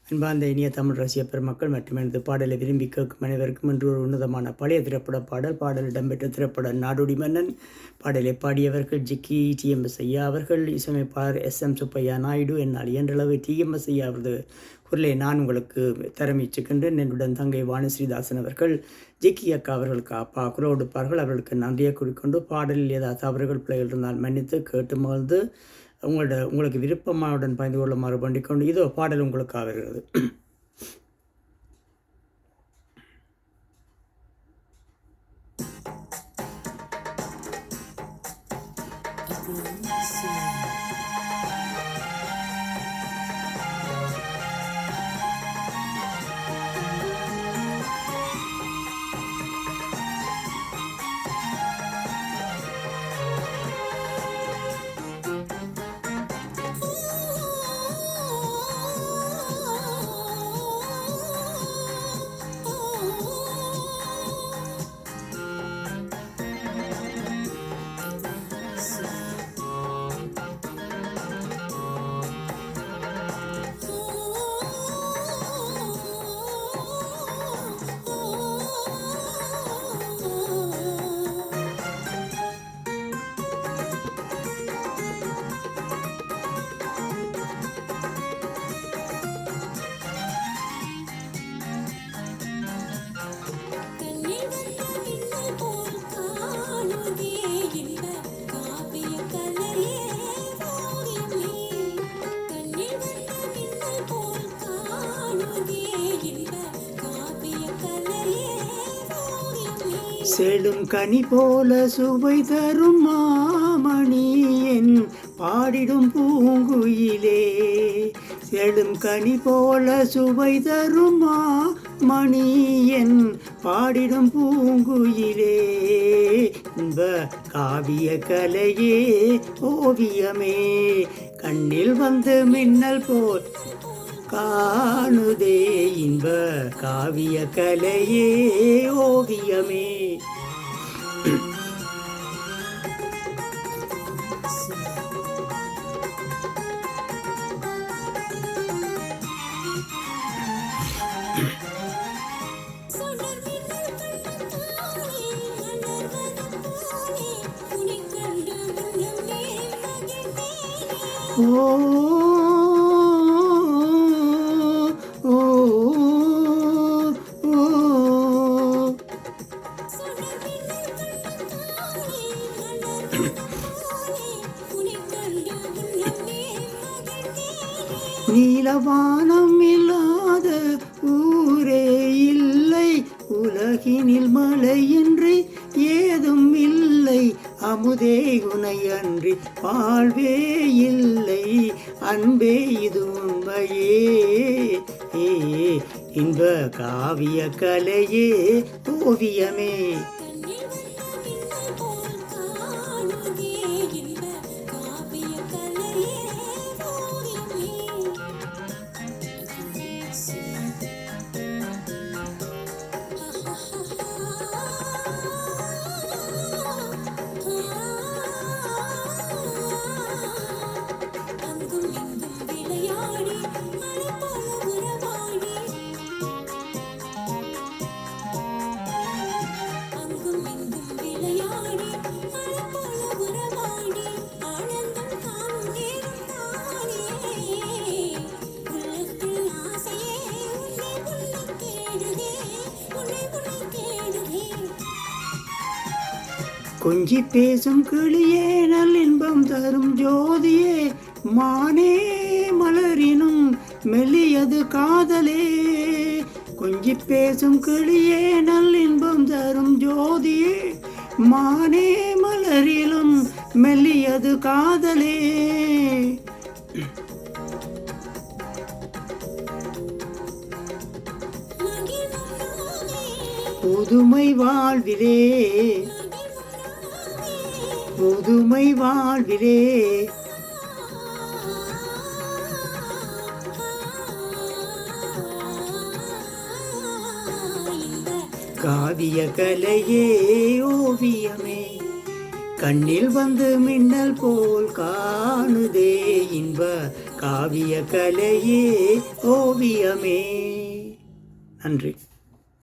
அன்பார்ந்த இனிய தமிழ் ரசிக பெருமக்கள் மற்றும் எனது பாடலை விரும்பி கேட்கும் அனைவருக்கும் இன்று ஒரு உன்னதமான பழைய திரைப்பட பாடல் இடம்பெற்ற திரைப்பட நாடோடி மன்னன். பாடலை பாடியவர்கள் ஜிக்கி டிஎம்எஸ் ஐயா அவர்கள், இசையமைப்பாளர் எஸ்எம் சுப்பையா நாயுடு. என்னால் இயன்றளவு டிஎம்எஸ் ஐயா அவரது குரலை நான் உங்களுக்கு திறமைச்சுக்கின்றேன். என்னுடன் தங்கை வாணிஸ்ரீதாசன் அவர்கள் ஜிக்கி அக்கா அவர்களுக்கு அப்பா குரல் கொடுப்பார்கள். அவர்களுக்கு நன்றியை குறிக்கொண்டு பாடலில் ஏதாவது தவறுகள் பிள்ளைகள் இருந்தால் மன்னித்து கேட்டு மகிழ்ந்து உங்களுக்கு விருப்பமாவுடன் பகிர்ந்து கொள்ளுமாறு பண்ணிக்கொண்டு இதோ பாடல் உங்களுக்காக வருகிறது. செடும் கனி போல சுவை தரும் மாமணியன் பாடிடும் பூங்குயிலே. செடும் கனி போல சுவை தரும் மாமணியன் பாடிடும் பூங்குயிலே. இன்ப காவிய கலையே ஓவியமே கண்ணில் வந்து மின்னல் போல் காணுதே. இன்ப காவிய கலையே ஓவியமே. நீலவானம் இல்லாத ஊரே இல்லை, உலகினில் மழையின்றி ஏதும் இல்லை. அமுதே உனை அன்றி வாழ்வே இல்லை, அன்பே இது உண்மையே. இன்ப காவிய கலையே ஓவியமே. கொஞ்சி பேசும் கிளியே நல் இன்பம் தரும் ஜோதியே, மானே மலரினும் மெல்லியது காதலே. கொஞ்சி பேசும் கிளியே நல் இன்பம் தரும் ஜோதியே, மானே மலரிலும் மெல்லியது காதலே. புதுமை வாழ்விலே புதுமை வாழ்விலே காவிய கலையே ஓவியமே கண்ணில் வந்து மின்னல் போல் காணுதே. இன்ப காவிய கலையே ஓவியமே. நன்றி.